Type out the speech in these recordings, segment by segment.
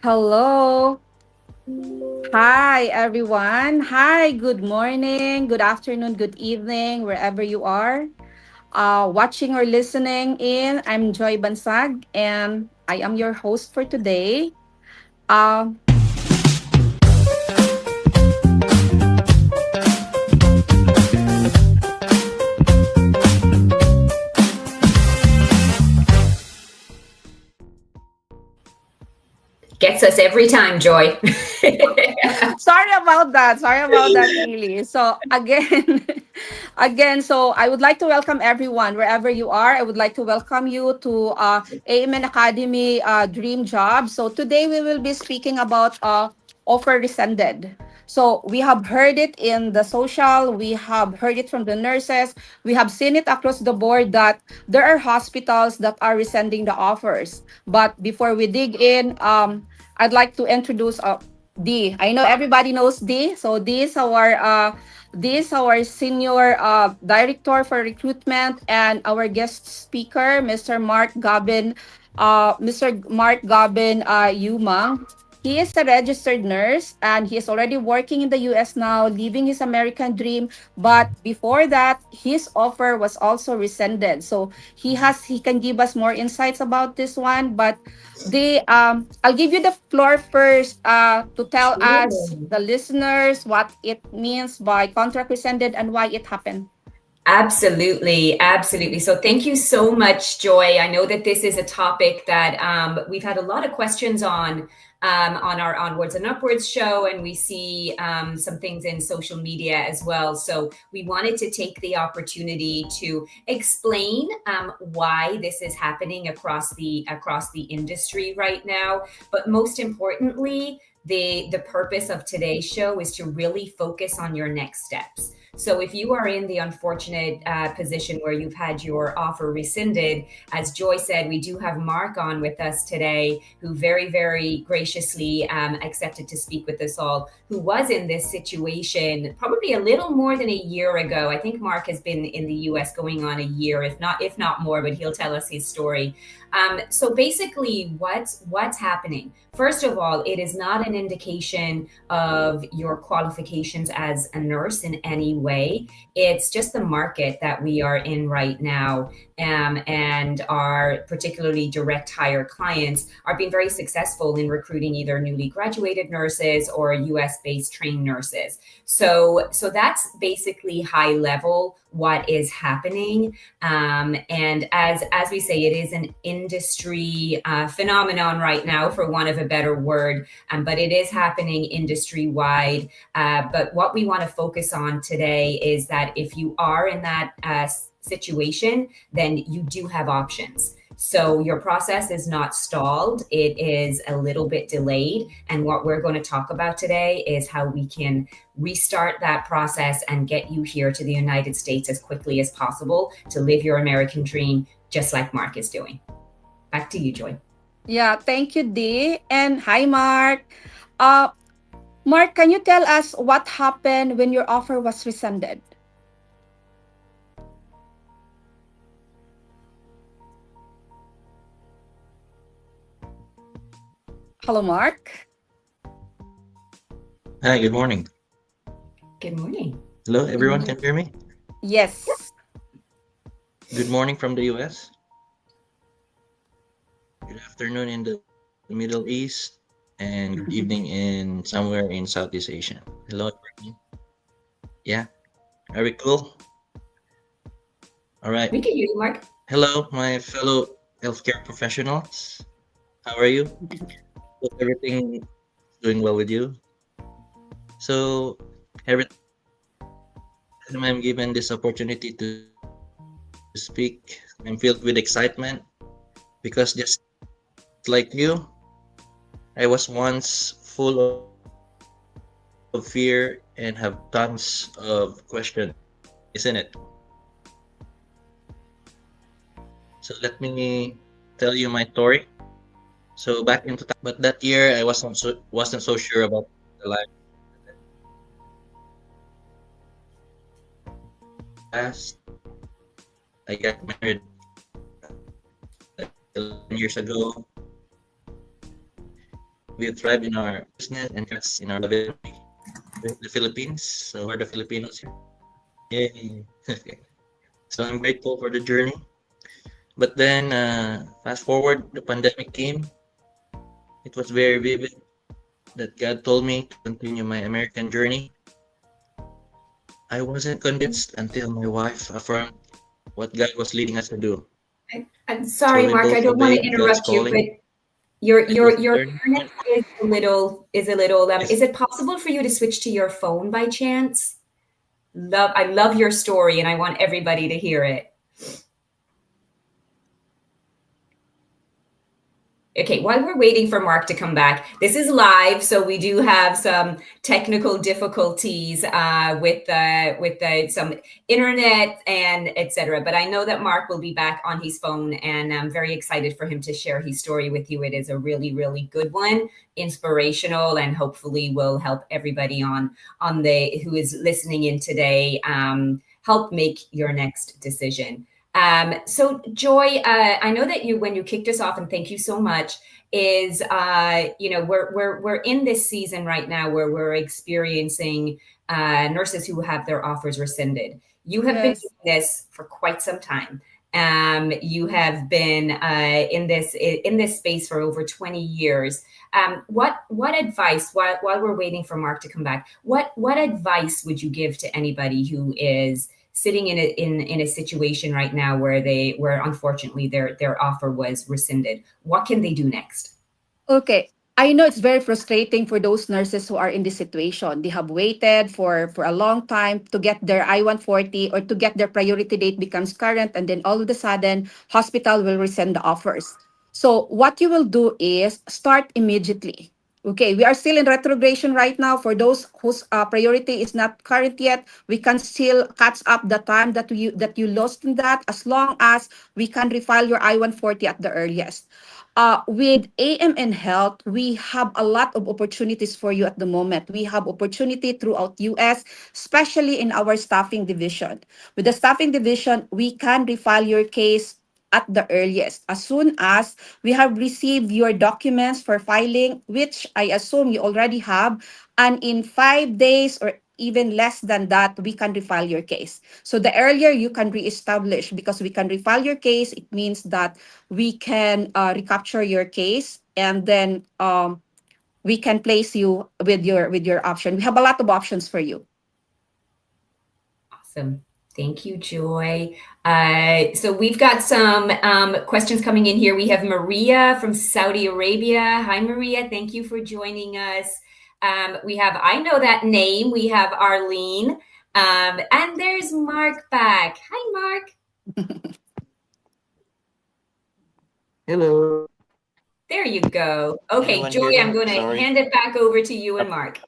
Hello. Hi, everyone. Hi, good morning, good afternoon, good evening, wherever you are. Watching or listening in, I'm Joy Bansag, and I am your host for today. Um, Gets us every time, Joy. Sorry about that. Sorry about that, really. So again, again, so I would like to welcome everyone wherever you are. I would like to welcome you to AMN Academy Dream Job. So today we will be speaking about offer rescinded. So we have heard it in the social, we have heard it from the nurses, we have seen it across the board that there are hospitals that are rescinding the offers. But before we dig in, I'd like to introduce D. I know everybody knows D. So D is our senior director for recruitment and our guest speaker, Mr. Mark Gabin Yuma. He is a registered nurse and he is already working in the US now, living his American dream. But before that, his offer was also rescinded. So he can give us more insights about this one. But I'll give you the floor first to tell us, Sure. the listeners, what it means by contract rescinded and why it happened. Absolutely, absolutely. So thank you so much, Joy. I know that this is a topic that we've had a lot of questions on our Onwards and Upwards show, and we see some things in social media as well. So we wanted to take the opportunity to explain why this is happening across the industry right now. But most importantly, the purpose of today's show is to really focus on your next steps. So if you are in the unfortunate position where you've had your offer rescinded, as Joy said, we do have Mark on with us today, who very, very graciously accepted to speak with us all, who was in this situation probably a little more than a year ago. I think Mark has been in the US going on a year, if not more, but he'll tell us his story. So basically, what's happening? First of all, it is not an indication of your qualifications as a nurse in any way. It's just the market that we are in right now, and our particularly direct hire clients are being very successful in recruiting either newly graduated nurses or US based trained nurses. So that's basically high level what is happening. And as we say, it is an industry phenomenon right now, for want of a better word, but it is happening industry wide. But what we want to focus on today is that if you are in that situation, then you do have options. So your process is not stalled, it is a little bit delayed. And what we're going to talk about today is how we can restart that process and get you here to the United States as quickly as possible to live your American dream, just like Mark is doing. Back to you, Joy. Yeah, thank you, Dee. And hi, Mark. Uh, Mark, can you tell us what happened when your offer was rescinded? Hello, Mark. Hi, good morning. Good morning. Hello, Good everyone. morning. Can you hear me? Yes. Good morning from the US. Good afternoon in the Middle East. And good evening in somewhere in Southeast Asia. Hello, everyone. Yeah, are we cool? All right. We can hear you, Mark. Hello, my fellow healthcare professionals. How are you? Hope everything is doing well with you. So, every time I'm given this opportunity to speak, I'm filled with excitement because just like you, I was once full of fear and have tons of questions, isn't it? So let me tell you my story. So back in 2000, but that year I wasn't so sure about the life past. I got married 11 years ago, We thrive in our business and trust in our beloved country, the Philippines. So we're the Filipinos here. Yay. So I'm grateful for the journey. But then, fast forward, the pandemic came. It was very vivid that God told me to continue my American journey. I wasn't convinced until my wife affirmed what God was leading us to do. I'm So sorry, we Mark. I both don't want to obeyed God's interrupt you, but calling. your It was your a your turning internet point. is a little. Yes. Is it possible for you to switch to your phone by chance? I love your story, and I want everybody to hear it. Okay, while we're waiting for Mark to come back, this is live, so we do have some technical difficulties with some internet and etc. But I know that Mark will be back on his phone, and I'm very excited for him to share his story with you. It is a really, really good one, inspirational, and hopefully will help everybody on the who is listening in today help make your next decision. So Joy, I know that you, when you kicked us off, and thank you so much, is, we're in this season right now where we're experiencing nurses who have their offers rescinded. You have been Yes. doing this for quite some time. You have been in this space for over 20 years. What advice, while we're waiting for Mark to come back, what advice would you give to anybody who is sitting in a situation right now where unfortunately their offer was rescinded? What can they do next? Okay. I know it's very frustrating for those nurses who are in this situation. They have waited for a long time to get their I-140 or to get their priority date becomes current, and then all of a sudden, hospital will rescind the offers. So what you will do is start immediately. Okay, we are still in retrogression right now. For those whose priority is not current yet, we can still catch up the time that you lost in that, as long as we can refile your I-140 at the earliest. With AMN Health, we have a lot of opportunities for you at the moment. We have opportunity throughout US, especially in our staffing division. With the staffing division, we can refile your case at the earliest, as soon as we have received your documents for filing, which I assume you already have, and in 5 days or even less than that, we can refile your case. So the earlier you can reestablish, because we can refile your case, it means that we can recapture your case, and then we can place you with your option. We have a lot of options for you. Awesome. Thank you, Joy. So we've got some questions coming in here. We have Maria from Saudi Arabia. Hi, Maria. Thank you for joining us. We have, I know that name. We have Arlene. And there's Mark back. Hi, Mark. Hello. There you go. Okay, Anyone Joy, hear me? I'm going to Sorry. hand it back over to you and Mark.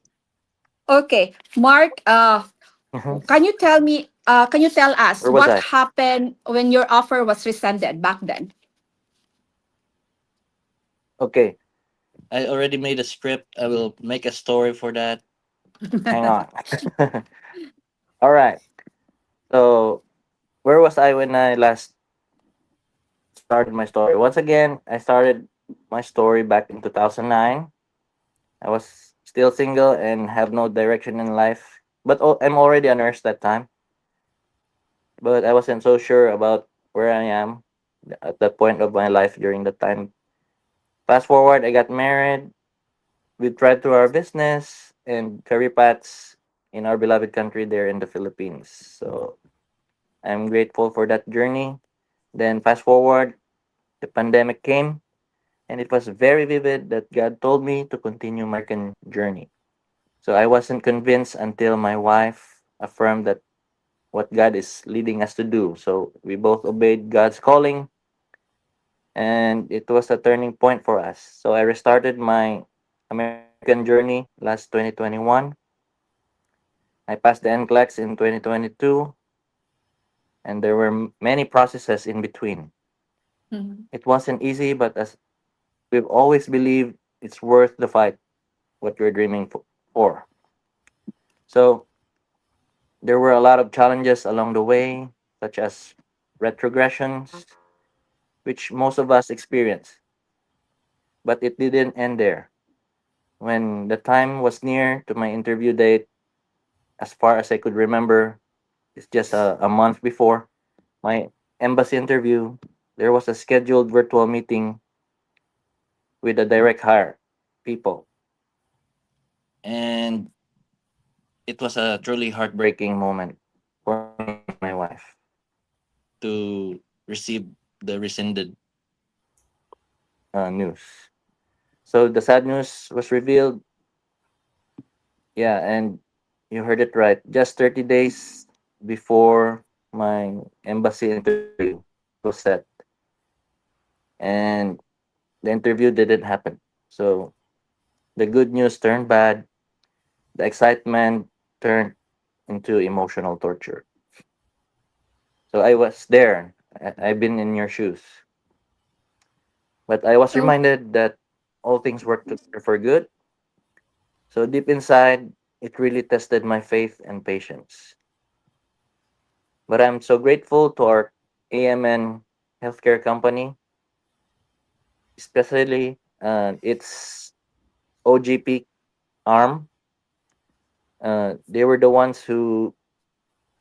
Okay, Mark, Mhm. can you tell me, can you tell us Where was what I? happened when your offer was rescinded back then? Okay. I already made a script. I will make a story for that. Hang on. All right. So, where was I when I last started my story? Once again, I started my story back in 2009. I was still single and have no direction in life. But I'm already a nurse that time. But I wasn't so sure about where I am at that point of my life during that time. Fast forward, I got married. We tried through our business and career paths in our beloved country there in the Philippines. So I'm grateful for that journey. Then fast forward, the pandemic came, and it was very vivid that God told me to continue my journey. So I wasn't convinced until my wife affirmed that what God is leading us to do. So we both obeyed God's calling, and it was a turning point for us. So I restarted my American journey last 2021. I passed the NCLEX in 2022, and there were many processes in between. Mhm. It wasn't easy, but as we've always believed, it's worth the fight, what you're dreaming for. So there were a lot of challenges along the way, such as retrogressions, which most of us experience, but it didn't end there. When the time was near to my interview date, as far as I could remember, it's just a month before my embassy interview, there was a scheduled virtual meeting with the direct hire people. And it was a truly heartbreaking moment for me and my wife to receive the rescinded news. So the sad news was revealed. Yeah, and you heard it right. Just 30 days before my embassy interview was set, and the interview didn't happen. So the good news turned bad. The excitement turned into emotional torture. So I was there. I've been in your shoes. But I was So reminded that all things work together for good. So deep inside, it really tested my faith and patience. But I'm so grateful to our AMN healthcare company, especially its OGP arm. They were the ones who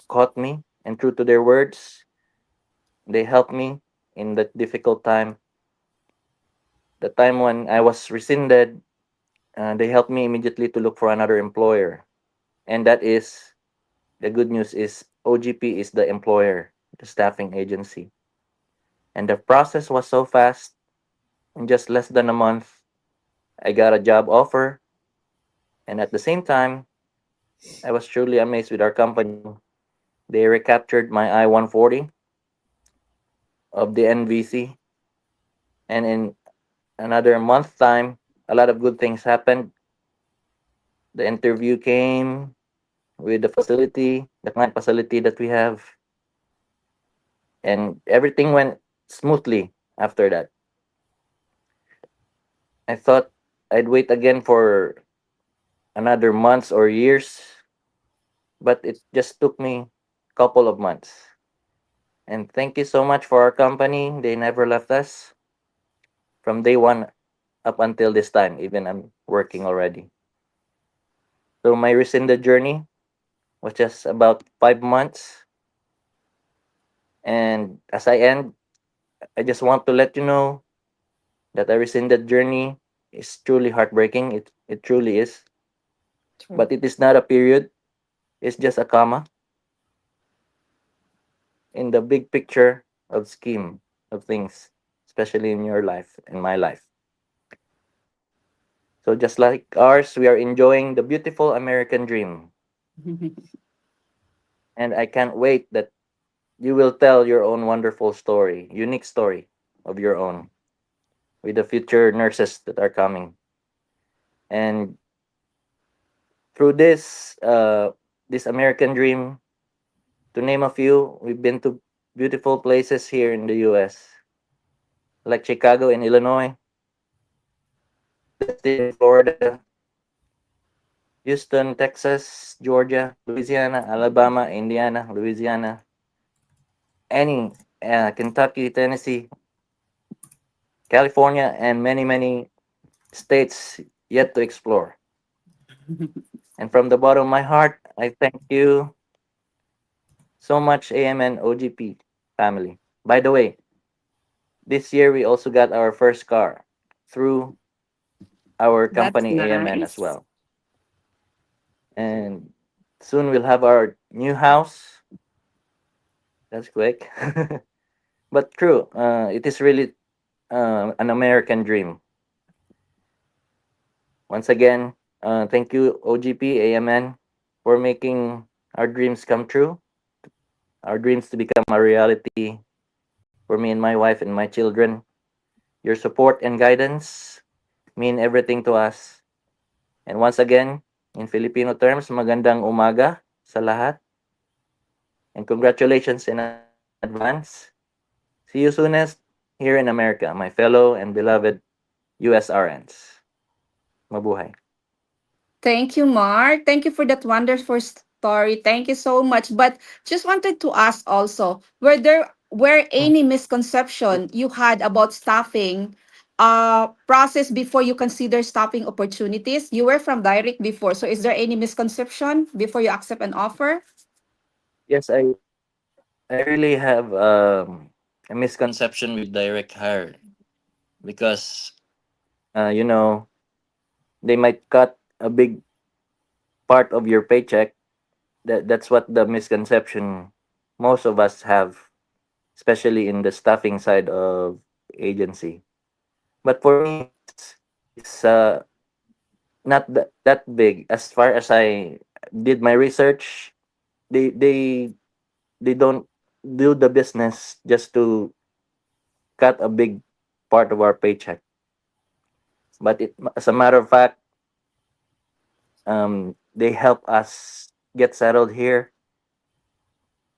caught me, and true to their words, they helped me in that difficult time. The time when I was rescinded, they helped me immediately to look for another employer. And that is the good news is OGP is the employer, the staffing agency. And the process was so fast. In just less than a month, I got a job offer. And at the same time, I was truly amazed with our company. They recaptured my I-140 of the NVC. And in another month time, a lot of good things happened. The interview came with the facility, the client facility that we have, and everything went smoothly after that. I thought I'd wait again for another months or years, but it just took me a couple of months. And thank you so much for our company. They never left us from day one up until this time, even I'm working already. So my rescinded journey was just about 5 months. And as I end, I just want to let you know that a rescinded journey is truly heartbreaking. It truly is. true. But it is not a period, it's just a comma in the big picture of scheme of things, especially in your life and my life. So just like ours, we are enjoying the beautiful American dream. And I can't wait that you will tell your own wonderful story, unique story of your own with the future nurses that are coming. And through this American dream, to name a few, we've been to beautiful places here in the US, like Chicago in Illinois, Destin in Florida, Houston, Texas, Georgia, Louisiana, Alabama, Indiana, Louisiana, any Kentucky, Tennessee, California, and many states yet to explore. And from the bottom of my heart, I thank you so much, AMN OGP family. By the way, this year we also got our first car through our That's company AMN as nice. well. And soon we'll have our new house. That's quick. But true, it is really an American dream. Once again, thank you, OGP, AMN, for making our dreams come true, our dreams to become a reality for me and my wife and my children. Your support and guidance mean everything to us. And once again, in Filipino terms, magandang umaga sa lahat. And congratulations in advance. See you soonest here in America, my fellow and beloved USRNs. Mabuhay. Thank you, Mark. Thank you for that wonderful story. Thank you so much. But just wanted to ask also, were there were any misconception you had about staffing process before you consider stopping opportunities? You were from direct before, so is there any misconception before you accept an offer? Yes, I really have a misconception with direct hire because you know, they might cut a big part of your paycheck. That's what the misconception most of us have, especially in the staffing side of agency. But for me, it's not that big. As far as I did my research, they they they don't do the business just to cut a big part of our paycheck. But as a matter of fact, they help us get settled here,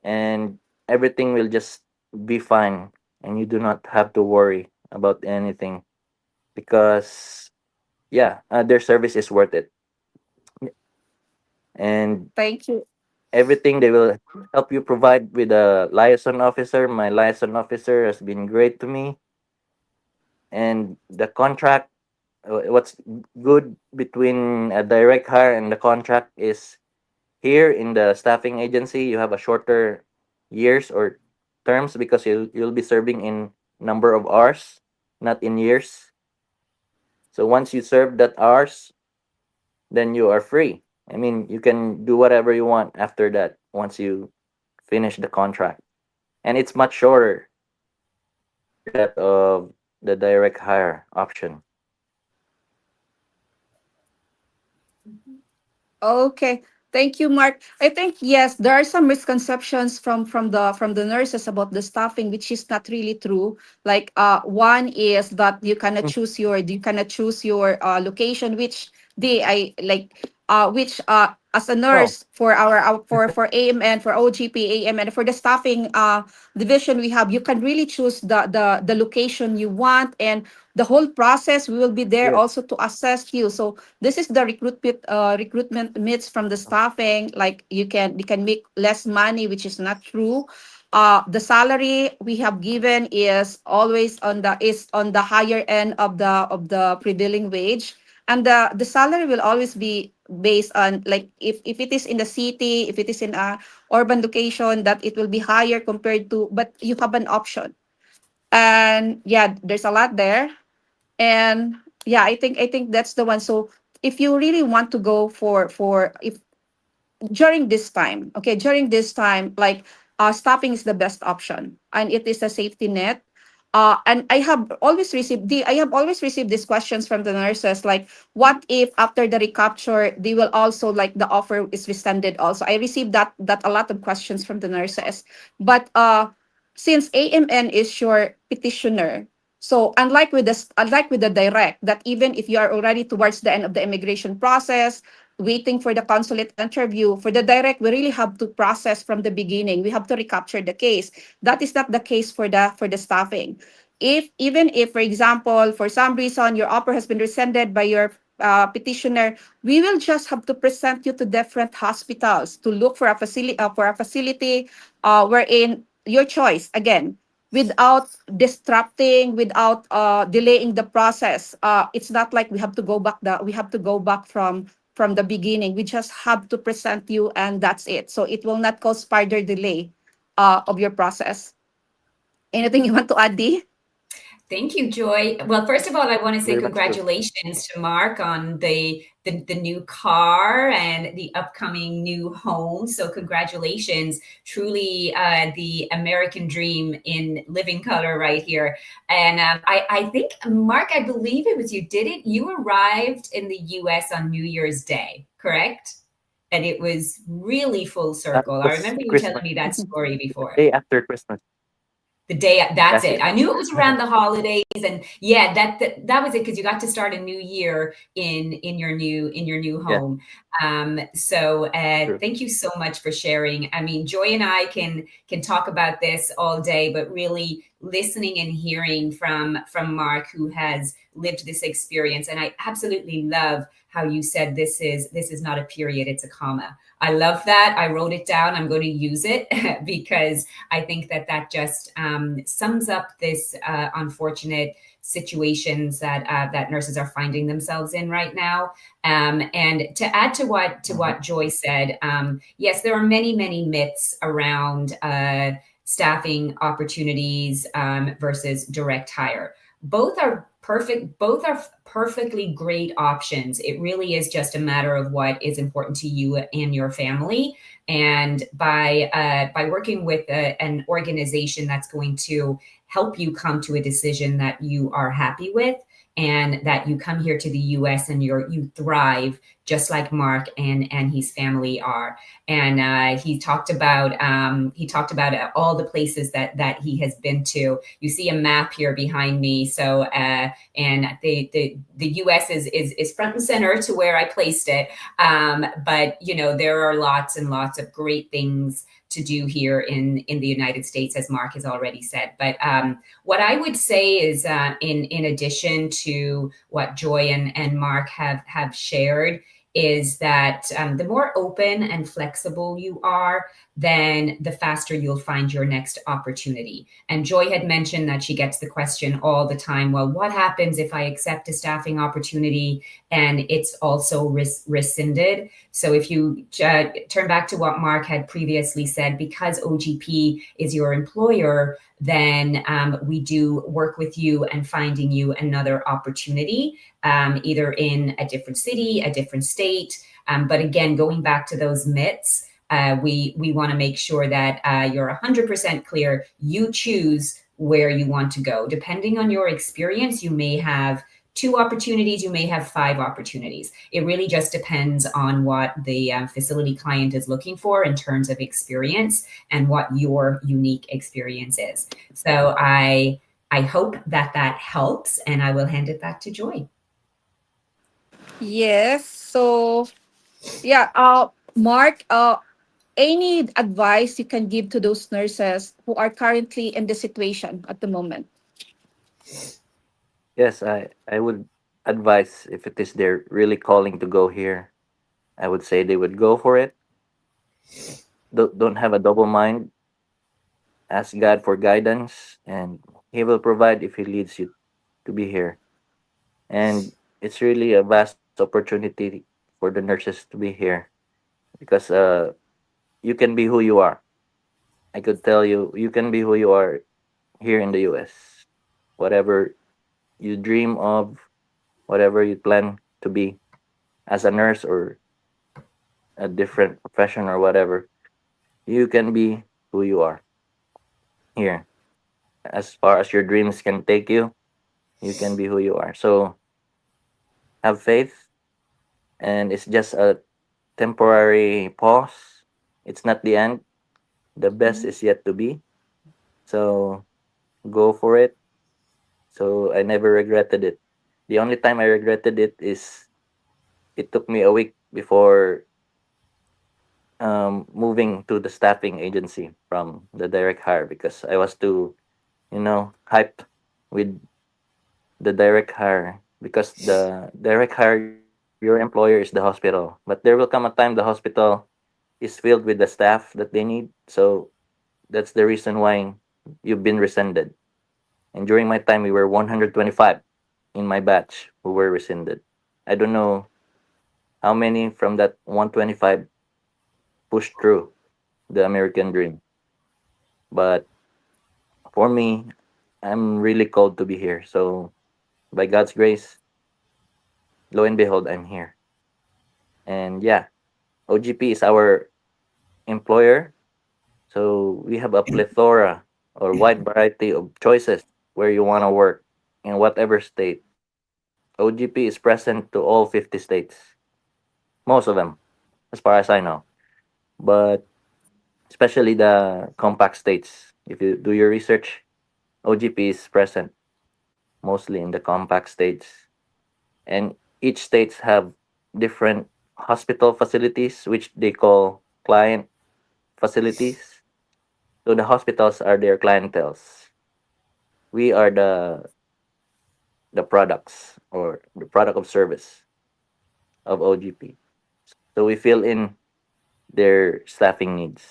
and everything will just be fine, and you do not have to worry about anything because yeah, their service is worth it, and Thank you. everything they will help you provide with a liaison officer. My liaison officer has been great to me, and the contract. What's good between a direct hire and the contract is here in the staffing agency you have a shorter years or terms because you'll be serving in number of hours, not in years. So once you serve that hours, then you are free. I mean, you can do whatever you want after that once you finish the contract. And it's much shorter compared to that of the direct hire option. Okay. Thank you, Mark. I think yes, there are some misconceptions from the nurses about the staffing, which is not really true. Like one is that Mm. you cannot choose your location, which they I like which as a Oh, nurse for for AMN, for OGP AMN, for the staffing division we have, you can really choose the location you want, and the whole process we will be there yes. also to assess you. So this is the recruitment myths from the staffing, like you can make less money, which is not true. The salary we have given is always on the higher end of the prevailing wage, and the salary will always be based on, like, if it is in the city, if it is in a urban location, that it will be higher compared to, but you have an option. And yeah, there's a lot there. And yeah, I think that's the one. So if you really want to go for if during this time, okay, during this time, like, stopping is the best option, and it is a safety net. And I have always received these questions from the nurses, like, what if after the recapture they will also, like, the offer is rescinded also. I received that a lot of questions from the nurses. But since AMN is your petitioner, so unlike with the direct, that even if you are already towards the end of the immigration process, waiting for the consulate interview, for the direct, we really have to process from the beginning. We have to recapture the case. That is not the case for the staffing. If even if, for example, for some reason your offer has been rescinded by your petitioner, we will just have to present you to different hospitals to look for a facility wherein your choice again, without disrupting, without delaying the process. It's not like we have to go back from the beginning. We just have to present you, and that's it. So it will not cause further delay of your process. Anything you want to add, Dee? Thank you, Joy. Well, first of all, I want to say Very much true. congratulations to Mark on the new car and the upcoming new home. So congratulations, truly the American dream in living color right here. And I think, Mark, I believe it was you did it. You arrived in the U.S. on New Year's Day, correct? And it was really full It circle. I was remember you telling Christmas, me that story the before. day after Christmas The day, that's last it. year. I knew it was around the holidays, and yeah, that was it, because you got to start a new year in your new Yes, home. So true. thank you so much for sharing. I mean, Joy and I can talk about this all day, but really listening and hearing from Mark, who has lived this experience. And I absolutely love how you said this is not a period, it's a comma. I love that. I wrote it down. I'm going to use it because I think that just sums up this unfortunate situations that nurses are finding themselves in right now. And to add to what Joy said, yes, there are many myths around staffing opportunities versus direct hire. Both are perfect. Both are perfectly great options. It really is just a matter of what is important to you and your family. And by working with an organization that's going to help you come to a decision that you are happy with, and that you come here to the US and you thrive just like Mark and his family are. And he talked about all the places that he has been to. You see a map here behind me, so and the US is front and center to where I placed it. But there are lots and lots of great things to do here in the United States, as Mark has already said. But what I would say is, in addition to what Joy and Mark have shared, is that the more open and flexible you are, then the faster you'll find your next opportunity. And Joy had mentioned that she gets the question all the time, well, what happens if I accept a staffing opportunity and it's also rescinded? So if you turn back to what Mark had previously said, because OGP is your employer, then we do work with you and finding you another opportunity, either in a different city, a different state. But again, going back to those myths, we want to make sure that you're 100% clear. You choose where you want to go. Depending on your experience, you may have 2 opportunities, you may have 5 opportunities. It really just depends on what the facility client is looking for in terms of experience and what your unique experience is. So I hope that helps, and I will hand it back to Joy. Yes. So yeah, Mark, any advice you can give to those nurses who are currently in this situation at the moment? Yes, I would advise, if it is they're really calling to go here, I would say they would go for it. Don't have a double mind. Ask God for guidance, and He will provide if He leads you to be here. And it's really a vast opportunity for the nurses to be here, because you can be who you are. I could tell you, you can be who you are here in the US. Whatever you dream of, whatever you plan to be as a nurse or a different profession or whatever, you can be who you are here. As far as your dreams can take you, you can be who you are. So have faith, and it's just a temporary pause. It's not the end. The best Mhm. is yet to be. So go for it. So I never regretted it. The only time I regretted it is it took me a week before moving to the staffing agency from the direct hire, because I was too, hyped with the direct hire, because the direct hire, your employer is the hospital, but there will come a time the hospital is filled with the staff that they need. So that's the reason why you've been rescinded. And during my time, we were 125 in my batch who were rescinded. I don't know how many from that 125 pushed through the American dream. But for me, I'm really called to be here. So by God's grace, lo and behold, I'm here. And yeah, OGP is our employer. So we have a plethora or wide variety of choices where you want to work in whatever state. OGP is present to all 50 states, most of them, as far as I know. But especially the compact states, if you do your research, OGP is present mostly in the compact states. And each states have different hospital facilities, which they call client facilities. So the hospitals are their clientels. We are the products or the product of service of OGP. So we fill in their staffing needs.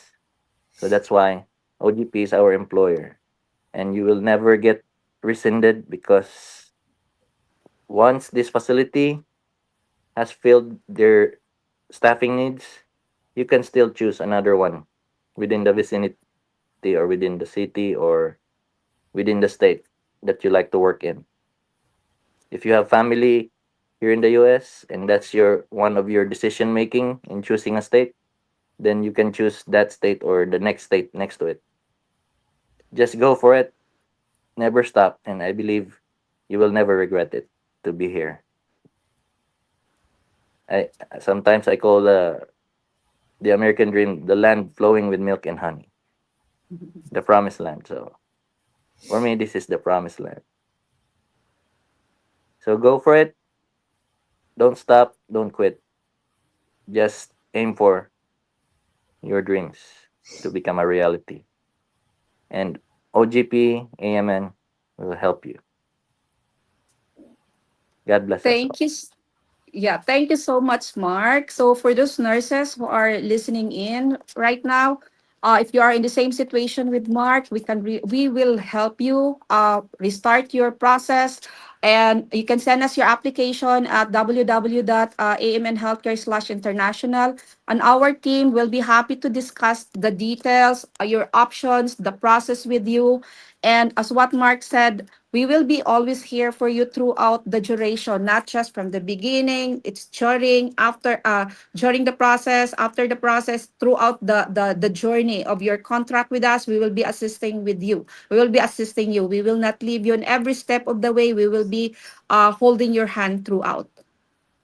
So that's why OGP is our employer. And you will never get rescinded because once this facility has filled their staffing needs, you can still choose another one within the vicinity or within the city or within the state that you like to work in. If you have family here in the US and that's your one of your decision making in choosing a state, then you can choose that state or the next state next to it. Just go for it, never stop, and I believe you will never regret it to be here. I sometimes I call the American dream the land flowing with milk and honey, the promised land. So for me, this is the promised land. So go for it. Don't stop. Don't quit. Just aim for your dreams to become a reality. And OGP, AMN will help you. God bless us Thank all. you. Yeah, thank you so much, Mark. So for those nurses who are listening in right now, if you are in the same situation with Mark, we will help you restart your process, and you can send us your application at www.amnhealthcare/international, and our team will be happy to discuss the details, your options, the process with you, and as what Mark said, we will be always here for you throughout the duration, not just from the beginning, it's during, after, during the process, after the process, throughout the journey of your contract with us. We will be assisting with you. We will be assisting you. We will not leave you in every step of the way. We will be holding your hand throughout.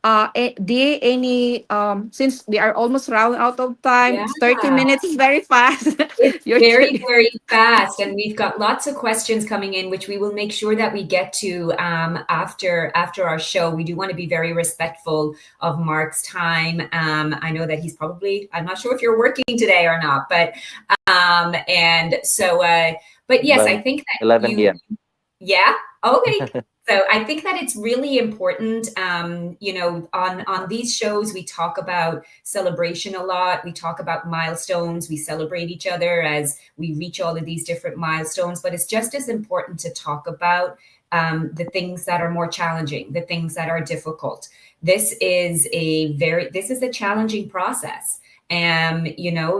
Any since we are almost round out of time, Yeah. 30 minutes is very fast. It's Your very, 30. very fast, and we've got lots of questions coming in, which we will make sure that we get to after our show. We do want to be very respectful of Mark's time. I know that he's probably, I'm not sure if you're working today or not, but and so, but yes, I By think that 11 you, p.m. yeah, okay. So I think that it's really important, on these shows, we talk about celebration a lot. We talk about milestones. We celebrate each other as we reach all of these different milestones. But it's just as important to talk about the things that are more challenging, the things that are difficult. This is a challenging process. And,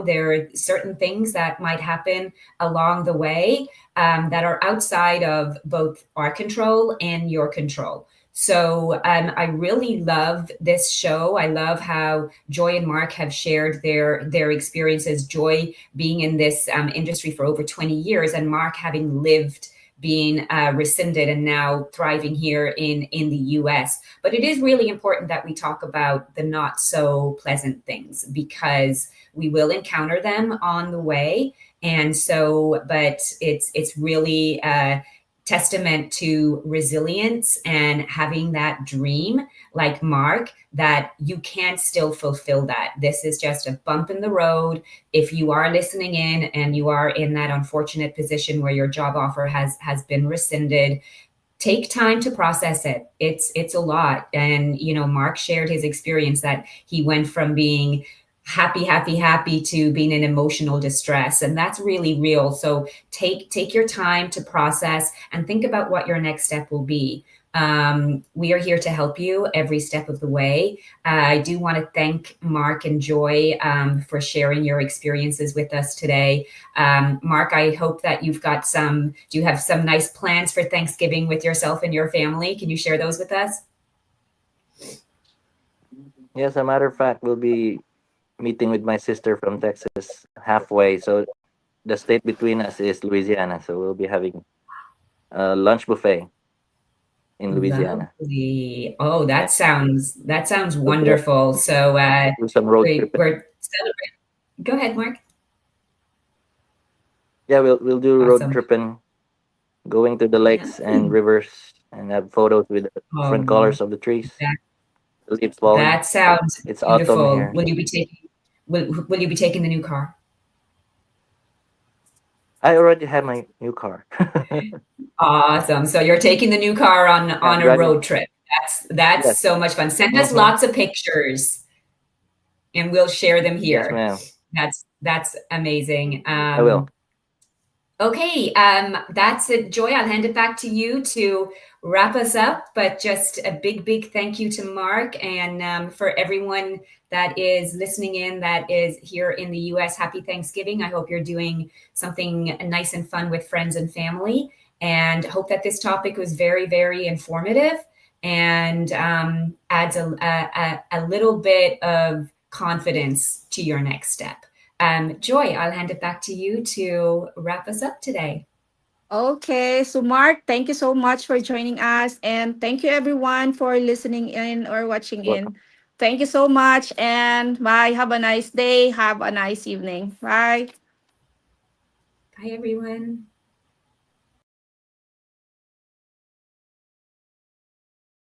there are certain things that might happen along the way that are outside of both our control and your control. So I really love this show. I love how Joy and Mark have shared their experiences. Joy being in this industry for over 20 years, and Mark having lived being rescinded and now thriving here in the US. But it is really important that we talk about the not so pleasant things because we will encounter them on the way. And so, but it's really a testament to resilience and having that dream, like Mark, that you can still fulfill that. This is just a bump in the road. If you are listening in and you are in that unfortunate position where your job offer has been rescinded, take time to process it. It's a lot. And Mark shared his experience that he went from being happy to being in emotional distress, and that's really real. So take your time to process and think about what your next step will be. We are here to help you every step of the way. I do want to thank Mark and Joy for sharing your experiences with us today. Mark, I hope that do you have some nice plans for Thanksgiving with yourself and your family? Can you share those with us? Yes, a matter of fact, we'll be meeting with my sister from Texas halfway. So the state between us is Louisiana. So we'll be having a lunch buffet in Louisiana. Lovely. Oh, And that sounds we'll do wonderful. So do some road tripping. we're celebrating. Go ahead, Mark. Yeah, we'll do road Awesome. tripping, going to the Yeah. lakes and rivers, and have photos with the different Um, colors of the trees, that the leaves falling. that sounds It's autumn beautiful. here. Will you be taking the new car? I already have my new car. Awesome. So you're taking the new car Yeah, on a graduate. road trip. That's Yes. so much fun. Send us Mm-hmm. lots of pictures and we'll share them Yes, here. ma'am. That's amazing. I will. Okay, that's it, Joy. I'll hand it back to you to wrap us up. But just a big, big thank you to Mark and for everyone that is listening in, that is here in the US. Happy Thanksgiving. I hope you're doing something nice and fun with friends and family. And hope that this topic was very, very informative and adds a little bit of confidence to your next step. Joy, I'll hand it back to you to wrap us up today. Okay, so Mark, thank you so much for joining us. And thank you everyone for listening in or watching Welcome. in. Thank you so much. And bye. Have a nice day. Have a nice evening. Bye. Bye, everyone.